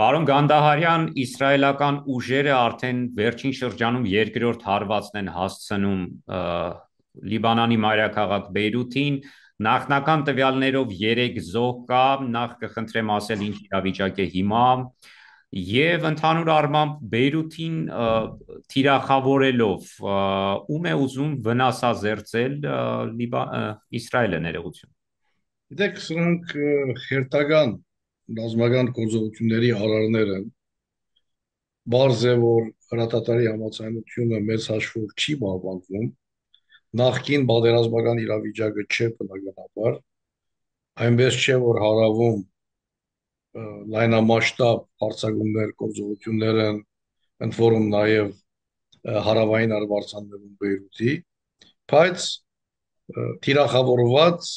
Պարոն Գանդահարյան, իսրայելական ուժերը արդեն վերջին շրջանում երկրորդ հարվածն են հասցնում Լիբանանի մայրաքաղաք Բեյրութին։ Նախնական տվյալներով 3 զոհ կա, նախ կխնդրեմ ասել ինչ իրավիճակ է հիմա, եւ ընդհանուր առմամբ Բեյրութին թիրախավորելով ում է ուզում վնասազերծել Իսրայելը ներողություն։ Գիտեք, սրանք հերթական ռազմական գործողությունների արարներ են։ Բարձ է, որ հրատատարի համաձայնությունը մեծ հաշվով չի բավարարվում։ Նախկին պատերազմական իրավիճակը չէ բնականաբար, այնպես չէ, որ հարավում լայնամասշտաբ հարձակումներ, գործողություններ են, ընդ որում նաև հարավային արվարձաններում Բեյրութի, բայց թիրախավորված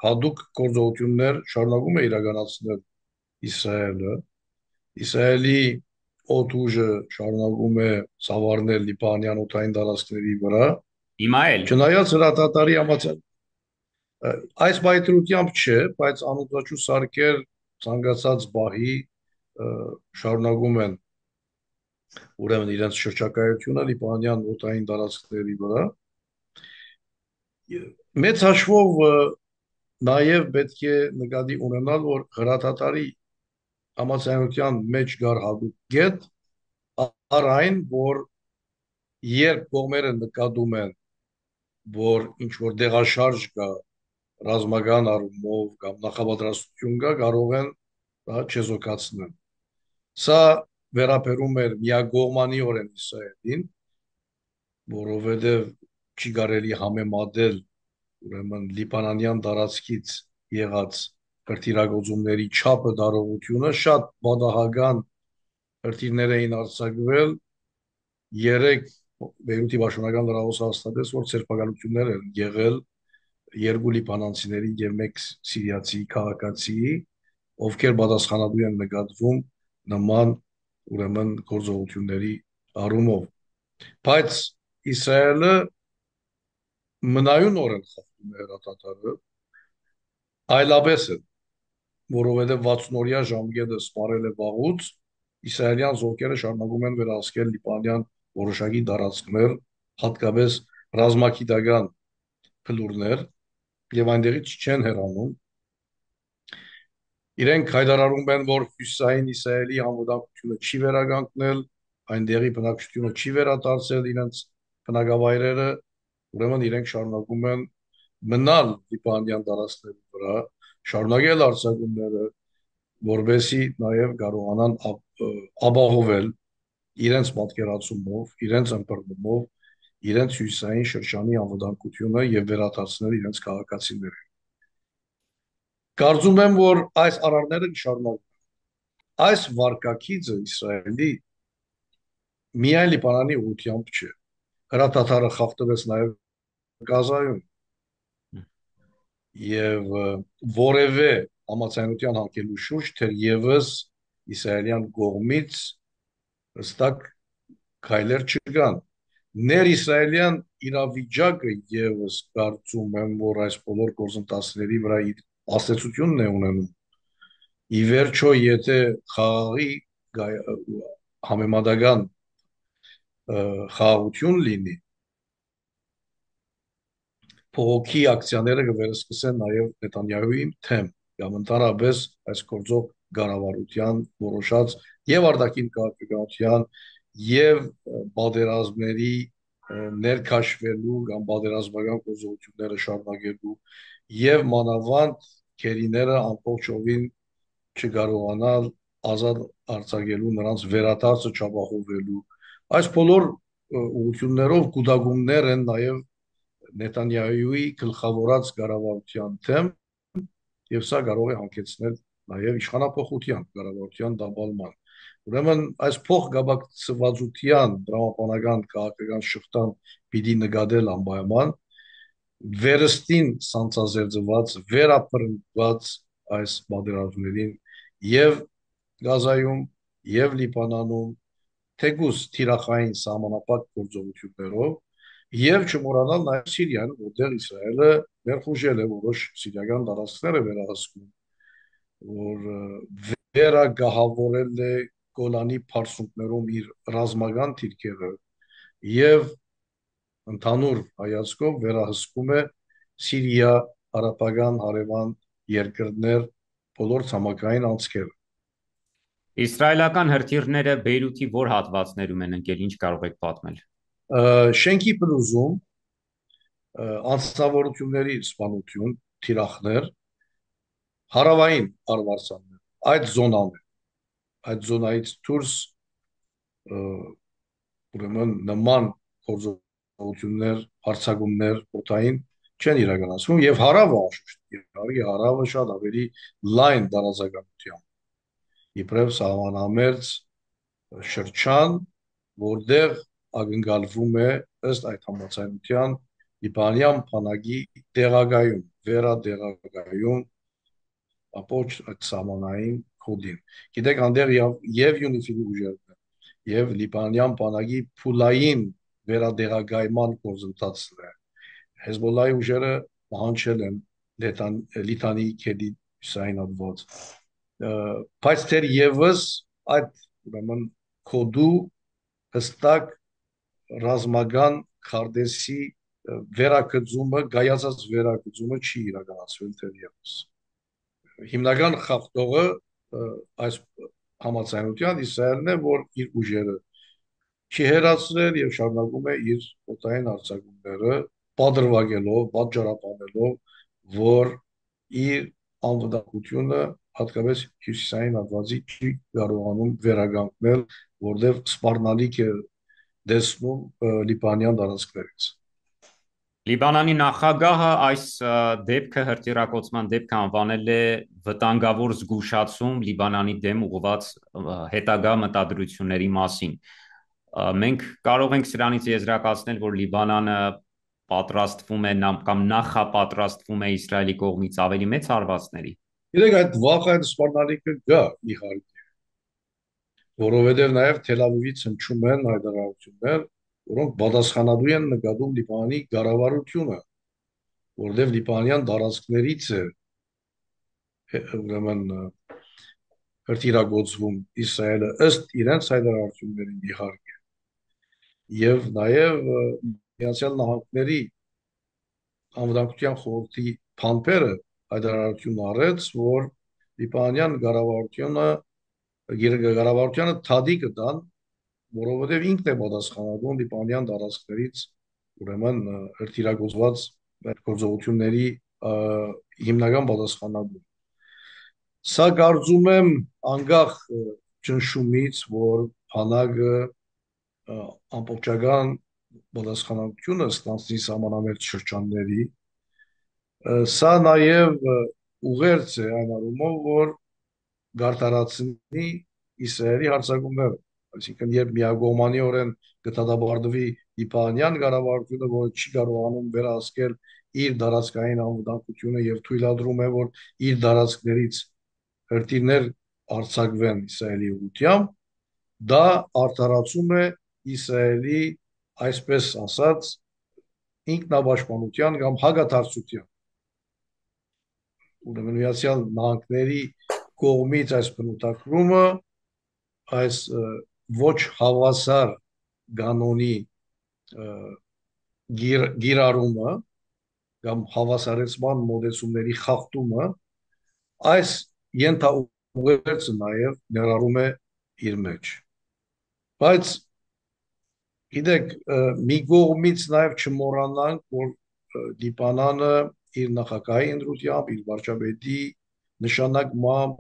հadoop գործողություններ շարունակում է իրականացնել Իսրայելը։ Իսրայելի օդուժը շարունակում է սավառնել լիբանյան օդային տարածքների վրա, Հիմա էլ չնայած հրատատարի համաձայն այս բայտրությամբ չէ, բայց անօդաչու սարքեր ցանկացած բահի շարունակում են ուրեմն իրենց շրջակայությունը լիբանյան օդային տարածքների վրա։ Մեծ հաշվով նաև պետք է նկատի ունենալ, որ հրատատարի համաձայնության մեջ գար հատուկ գետ առ այն, որ երբ կողմերը նկատում են, որ ինչ որ դեղաշարժ կա ռազմական առումով կամ նախապատրաստություն կա, կարող են դա չեզոքացնել։ Սա վերաբերում էր միակողմանիորեն Իսրայելին, որովհետև չի կարելի համեմատել ուրեմն լիբանանյան տարածքից եղած հրթիռագործումների չափը դարողությունը շատ պատահական հրթիռներ էին արձակվել երեք Բեյրութի պաշտպանական լրահոսը հաստատեց, որ ցերպակալություններ են եղել երկու լիբանանցիների եւ մեկ սիրիացի քաղաքացիի, ովքեր պատասխանատու են նկատվում նման ուրեմն գործողությունների առումով։ Բայց Իսրայելը մնայունորեն խախտում է հրատատարը, այլապես է, որովհետև 60-օրյա ժամկետը սպառել է վաղուց, իսրայելյան զորքերը շարունակում են վերահսկել լիբանյան որոշակի տարածքներ, հատկապես ռազմագիտական փլուրներ, եւ այնտեղից չեն հեռանում։ Իրենք հայտարարում են, որ հյուսիսային Իսրայելի անվտանգությունը չի վերականգնել, այնտեղի բնակչությունը չի վերադարձել իրենց բնակավայրերը, ուրեմն իրենք շարունակում են մնալ լիբանյան տարածքների վրա, շարունակել արձակումները, որբեսի նաև կարողանան ապահովել իրենց պատկերացումով, իրենց ըմբռնումով, իրենց հյուսիսային շրջանի անվտանգությունը եւ վերադարձնել իրենց քաղաքացիներին։ Կարծում եմ, որ այս արարները կշարունակվեն։ Այս վարկակիցը Իսրայելի միայն Լիբանանի ուղղությամբ չէ։ Հրատատարը խախտվեց նաև Գազայում եւ որևէ համաձայնության հանգելու շուրջ թերևս իսրայելյան կողմից հստակ քայլեր չկան։ Ներ-իսրայելյան իրավիճակը եւս կարծում եմ, որ այս բոլոր գործընթացների վրա իր ազդեցությունն է ունենում։ Ի վերջո, եթե խաղաղի համեմատական խաղաղություն լինի, փողոքի ակցիաները կվերսկսեն նաև Նետանյահուի թեմ կամ ընդհանրապես այս գործող կառավարության որոշած եւ արտաքին քաղաքականության եւ պատերազմների ներքաշվելու կամ պատերազմական գործողությունները շարունակելու եւ մանավանդ քերիները ամբողջովին չկարողանալ ազատ արձակելու նրանց վերադարձը չապահովելու այս բոլոր ուղղություններով կուտակումներ են նաև Նետանյահուի գլխավորած կառավարության թեմ եւ սա կարող է հանգեցնել նաև իշխանապողության կառավարության դաբալման։ Ուրեմն այս փոխգաբակցվածության դրամապանական քաղաքական շղթան պիտի նկատել անպայման վերստին սանձազերծված վերապրված այս պատերազմներին եւ Գազայում եւ Լիբանանում թեկուզ թիրախային սահմանապատ գործողություններով եւ չմոռանալ նաեւ Սիրիան, որտեղ Իսրայելը ներխուժել է որոշ սիրիական տարածքներ է վերահսկում որ վերագահավորել է Գոլանի փարսունքներում իր ռազմական թիրքերը եւ ընդհանուր հայացքով վերահսկում է Սիրիա, արաբական հարևան երկրներ, բոլոր ցամաքային անցքերը։ Իսրայելական հրթիռները Բեյրութի որ հատվածներում են ընկել, ինչ կարող եք պատմել։ Շենքի բլուզում անձնավորությունների սպանություն, թիրախներ, հարավային արվարձաններ, այդ զոնայից դուրս ուրեմն նման գործողություններ, հարձակումներ օդային չեն իրականացվում եւ հարավը անշուշտ, իհարկե հարավը շատ ավելի լայն տարածականությամբ իբրև սահմանամերձ շրջան, որտեղ ակնկալվում է ըստ այդ համաձայնության Լիբանան բանակի տեղակայում, վերադեղակայում ապոչ այդ սահմանային կոդին։ Գիտեք, այնտեղ եւ ՅՈՒՆԻՖԻԼ-ի ուժերն են եւ Լիբանան բանակի փուլային վերադեղակայման գործընթացն է։ Հեզբոլլահի ուժերը պահանջել են Լիթանի քեդի հյուսային հատված, բայց թեր եւս այդ ուրեմն կոդու հստակ ռազմական քարտեզի վերակցումը, գայացած վերակցումը չի իրականացվել թեր եւս։ Հիմնական խախտողը այս համաձայնության Իսրայելն է, որ իր ուժերը չի հերացրել եւ շարունակում է իր օտային արձակումները պատրվագելով, պատճառաբանելով, որ իր անվտանգությունը հատկապես հյուսիսային հատվածի չի կարողանում վերականգնել, որտեղ սպառնալիք է դեսնում լիբանյան տարածքներից։ Լիբանանի նախագահը այս դեպքը հրթիռակոծման դեպքը անվանել է վտանգավոր զգուշացում Լիբանանի դեմ ուղղված հետագա մտադրությունների մասին։ Մենք կարող ենք սրանից եզրակացնել, որ Լիբանանը պատրաստվում է կամ նախապատրաստվում է Իսրայելի կողմից ավելի մեծ հարվածների։ Գիտեք, այդ վախը, այդ սպառնալիքը գա իհարկե, որովհետև նաև Թել Ավիվից հնչում են հայտարարություններ, որոնք պատասխանատու են նկատում Լիբանանի կառավարությունը, որտեղ լիբանյան տարածքներից է ուրեմն հրթիռակոծվում Իսրայելը ըստ իրենց հայտարարությունների իհարկե, եւ նաև Միացյալ Նահանգների անվտանգության խորհրդի փամփերը հայտարարություն արեց, որ լիբանյան կառավարությունը թադի կտան, որովհետև ինքն է պատասխանատու լիբանյան տարածքներից ուրեմն հրթիռակոծված այդ գործողությունների հիմնական պատասխանատու։ Սա կարծում եմ անկախ ճնշումից, որ բանակը ամբողջական պատասխանատվությունը ստանցնի սահմանամերձ շրջանների, սա նաև ուղերձ է այն առումով, որ գարտարացնի Իսրայելի հարձակումները, այսինքն երբ միակողմանիորեն կդատապարտվի Լիբանան կառավարությունը, որը չի կարողանում վերահսկել իր տարածքային անվտանգությունը եւ թույլատրում է, որ իր տարածքներից հրթիռներ արձակվեն Իսրայելի ուղղությամբ, դա արդարացում է Իսրայելի, այսպես ասած, ինքնապաշտպանության կամ հակադարձության։ Ուրեմն Միացյալ Նահանգների կողմից այս բնութագրումը, այս ոչ հավասար կանոնի գիրառումը կամ հավասարեցման մոտեցումների խախտումը, այս ենթաուղերձը նաև ներառում է իր մեջ։ Բայց գիտեք, մի կողմից նաև չմոռանանք, որ Լիբանանը իր նախագահի ընտրությամբ, իր վարչապետի նշանակմամբ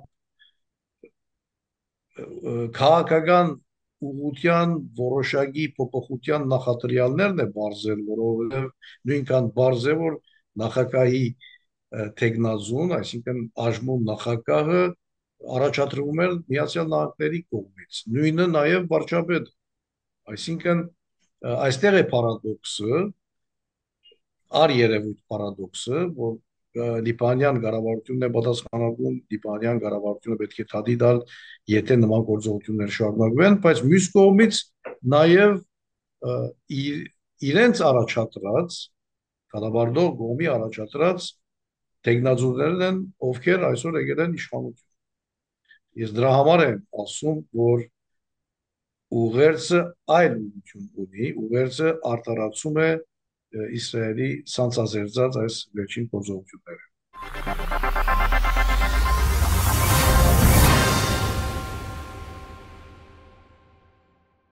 քաղաքական ուղղության որոշակի փոփոխության նախադրյալներն է բարձել, որովհետև նույնքան բարձ է, որ նախագահի տեխնազուն, այսինքն ԱԺՄ նախագահը առաջադրվում էր Միացյալ Նահանգների կողմից, նույնը նաև վարչապետը, այսինքն այստեղ է պարադոքսը, երևույթ պարադոքսը, որ լիբանյան կառավարությունն է պատասխանատու, լիբանյան կառավարությունը պետք է թադի տալ, եթե նման գործողություններ շարունակվեն, բայց մյուս կողմից նաև իրենց առաջադրած, կառավարող կողմի առաջադրած տեխնազուներն են, ովքեր այսօր եկել են իշխանություն։ Ես դրա համար եմ ասում, որ ուղերձը այլ ուղղություն ունի, ուղերձը արդարացում է Իսրայելի ցանցազերծած այս վերջին գործողությունները։